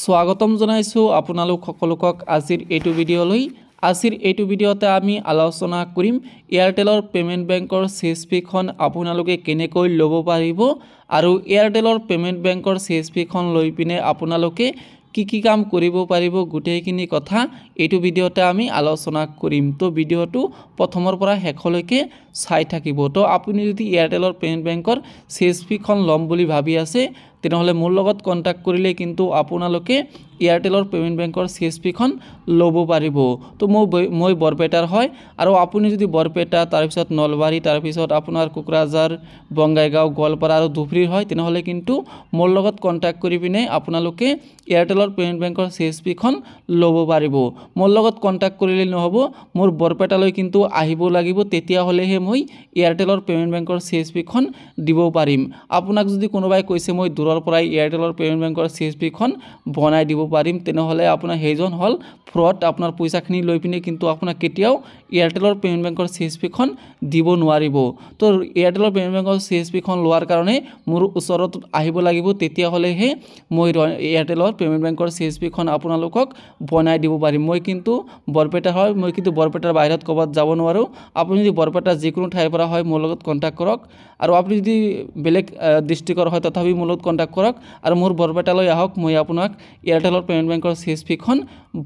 স্বাগতম জনাইছো আপোনালোক সকলোকক আজিৰ এইটো ভিডিঅ'লৈ। আজিৰ এইটো ভিডিঅ'তে আমি আলোচনা কৰিম এয়াৰটেলৰ পেমেণ্ট বেংকৰ CSP-খন আপোনালোকে কেনেকৈ ল'ব পাৰিব আৰু এয়াৰটেলৰ পেমেণ্ট বেংকৰ CSP-খন লৈ পিনে আপোনালোকে কি কাম কৰিব পাৰিব গোটেইখিনি কথা এইটো ভিডিঅ'তে আমি আলোচনা কৰিম। তো ভিডিঅ'টো প্ৰথমৰ পৰা শেষলৈকে চাই থাকিব। তো আপুনি যদি এয়াৰটেলৰ পেমেণ্ট বেংকৰ CSP-খন ল'ম বুলি ভাবি আছে তেনেহ'লে মোৰ লগত কন্টাক্ট কৰিলে কিন্তু আপোনালোকে এয়াৰটেলৰ পেমেণ্ট বেংকৰ CSP-খন ল'ব পাৰিব। তো মই বৰপেটাৰ হয় আৰু আপুনি যদি বৰপেটা তাৰপিছত নলবাৰী তাৰপিছত আপোনাৰ কোকৰাঝাৰ বঙাইগাঁও গোৱালপাৰা আৰু ধুবুৰীৰ হয় তেনেহ'লে কিন্তু মোৰ লগত কন্টাক্ট কৰি পিনে আপোনালোকে এয়াৰটেলৰ পেমেণ্ট বেংকৰ CSP-খন ল'ব পাৰিব। মোৰ লগত কন্টাক্ট কৰিলে নহ'ব, মোৰ বৰপেটালৈ কিন্তু আহিব লাগিব, তেতিয়াহ'লেহে মই এয়াৰটেলৰ পেমেণ্ট বেংকৰ CSP-খন দিব পাৰিম। আপোনাক যদি কোনোবাই কৈছে মই দূৰৰ পৰাই এয়াৰটেলৰ পেমেণ্ট বেংকৰ CSP-খন বনাই দিব পাৰিম তেনেহ'লে আপোনাৰ সেইজন হ'ল ফ্ৰড। আপোনাৰ পইচাখিনি লৈ পিনে কিন্তু আপোনাক কেতিয়াও এয়াৰটেলৰ পেমেণ্ট বেংকৰ CSP-খন দিব নোৱাৰিব। তো এয়াৰটেলৰ পেমেণ্ট বেংকৰ CSP-খন লোৱাৰ কাৰণে মোৰ ওচৰত আহিব লাগিব, তেতিয়াহ'লেহে মই এয়াৰটেলৰ পেমেণ্ট বেংকৰ CSP-খন আপোনালোকক বনাই দিব পাৰিম। মই কিন্তু বৰপেটা হয়, মই কিন্তু বৰপেটাৰ বাহিৰত ক'ৰবাত যাব নোৱাৰোঁ। আপুনি যদি বৰপেটাৰ যিকোনো ঠাইৰ পৰা হয় মোৰ লগত কণ্টেক্ট কৰক, আৰু আপুনি যদি বেলেগ ডিষ্ট্ৰিক্টৰ হয় তথাপি মোৰ লগত কণ্টেক্ট কৰক আৰু মোৰ বৰপেটালৈ আহক, মই আপোনাক এয়াৰটেলৰ পেমেণ্ট বেংকৰ CSP-খন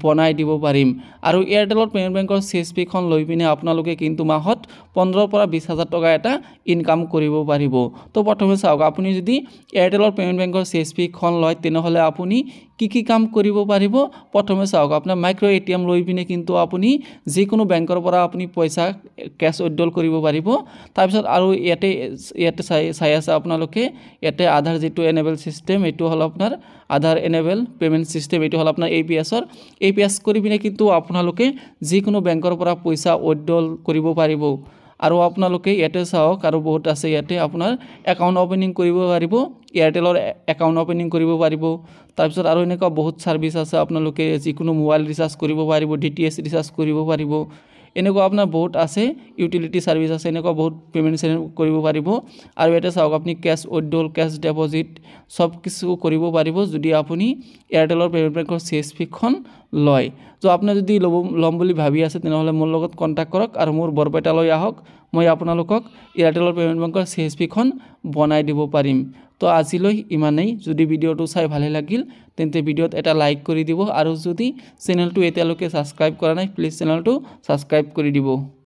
বনাই দিব পাৰিম। আৰু এয়াৰটেলৰ পেমেণ্ট বেংকৰ CSP-খন লৈ পিনে আপোনালোকে কিন্তু মাহত 15,000 পৰা 20,000 টকা এটা ইনকাম কৰিব পাৰিব। তো প্ৰথমে চাওক, আপুনি যদি এয়াৰটেলৰ পেমেণ্ট বেংকৰ CSP-খন লয় তেনেহ'লে আপুনি কি কাম কৰিব পাৰিব। প্ৰথমে চাওক, আপোনাৰ মাইক্ৰ ATM লৈ পিনে কিন্তু আপুনি যিকোনো বেংকৰ পৰা আপুনি পইচা কেছ উইথড্ৰল কৰিব পাৰিব। তাৰপিছত আৰু ইয়াতে চাই আছে আপোনালোকে, ইয়াতে আধাৰ যিটো এনেবল চিষ্টেম এইটো হ'ল আপোনাৰ আধাৰ এনেবল পেমেণ্ট চিষ্টেম, এইটো হ'ল আপোনাৰ APS কৰি পিনে কিন্তু আপোনালোকে যিকোনো বেংকৰ পৰা পইচা উইথড্ৰল কৰিব পাৰিব। আৰু আপোনালোকে ইয়াতে চাওক, আৰু বহুত আছে ইয়াতে আপোনাৰ একাউণ্ট অপেনিং কৰিব পাৰিব, এয়াৰটেলৰ একাউণ্ট অপেনিং কৰিব পাৰিব। তাৰপিছত আৰু এনেকুৱা বহুত ছাৰ্ভিচ আছে, আপোনালোকে যিকোনো মোবাইল ৰিচাৰ্জ কৰিব পাৰিব, DTH ৰিচাৰ্জ কৰিব পাৰিব, এনেকুৱা আপোনাৰ বহুত আছে, ইউটিলিটি ছাৰ্ভিচ আছে, এনেকুৱা বহুত পেমেণ্ট কৰিব পাৰিব। আৰু ইয়াতে চাওক, আপুনি কেছ উইথড্ৰল, কেছ ডিপ'জিট চব কিছু কৰিব পাৰিব যদি আপুনি এয়াৰটেলৰ পেমেণ্ট বেংকৰ CSP-খন লয়। তো আপুনি যদি ল'ম বুলি ভাবি আছে তেনেহ'লে মোৰ লগত কণ্টেক্ট কৰক আৰু মোৰ বৰপেটালৈ আহক, মই আপোনালোকক এয়াৰটেলৰ পেমেণ্ট বেংকৰ CSP-খন বনাই দিব পাৰিম। তো আজিলৈ ইমানেই। যদি ভিডিঅ'টো চাই ভালে লাগিল তেন্তে ভিডিঅ'ত এটা লাইক কৰি দিব, আৰু যদি চেনেলটো এতিয়ালৈকে ছাবস্ক্ৰাইব কৰা নাই প্লিজ চেনেলটো ছাবস্ক্ৰাইব কৰি দিব।